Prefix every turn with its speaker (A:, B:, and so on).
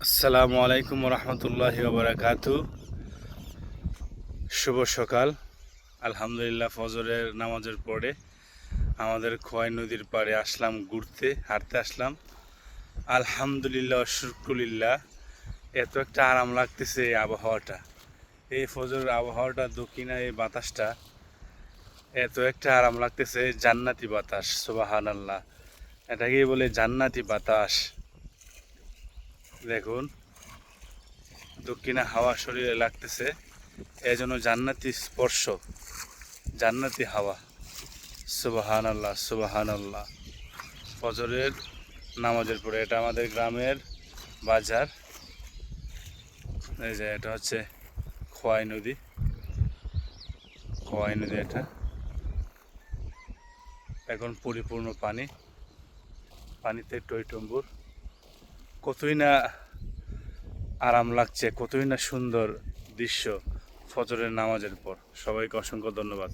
A: আসসালামু আলাইকুম রহমতুল্লাহি বারাকাতু। শুভ সকাল। আলহামদুলিল্লাহ, ফজরের নামাজের পরে আমাদের খোয়াই নদীর পাড়ে আসলাম, হাঁটতে আসলাম। আলহামদুলিল্লাহ, শুকরুলিল্লাহ, এত একটা আরাম লাগতেছে এই আবহাওয়াটা। এই ফজরের আবহাওয়াটা, দক্ষিণা এই বাতাসটা এত একটা আরাম লাগতেছে, জান্নাতি বাতাস। সুবহানাল্লাহ, এটাকেই বলে জান্নাতি বাতাস। দেখুন, দক্ষিণা হাওয়া শরীরে লাগতেছে, এই জন্য জান্নাতি স্পর্শ, জান্নাতি হাওয়া। সুবহানাল্লাহ, সুবহানাল্লাহ। ফজরের নামাজের পরে এটা আমাদের গ্রামের বাজার। এই যে এটা হচ্ছে খোয়াই নদী, খোয়াই নদী। এটা এখন পরিপূর্ণ পানি, পানিতে টইটম্বুর। কতই না আরাম লাগছে, কতই না সুন্দর দৃশ্য ফজরের নামাজের পর। সবাইকে অসংখ্য ধন্যবাদ।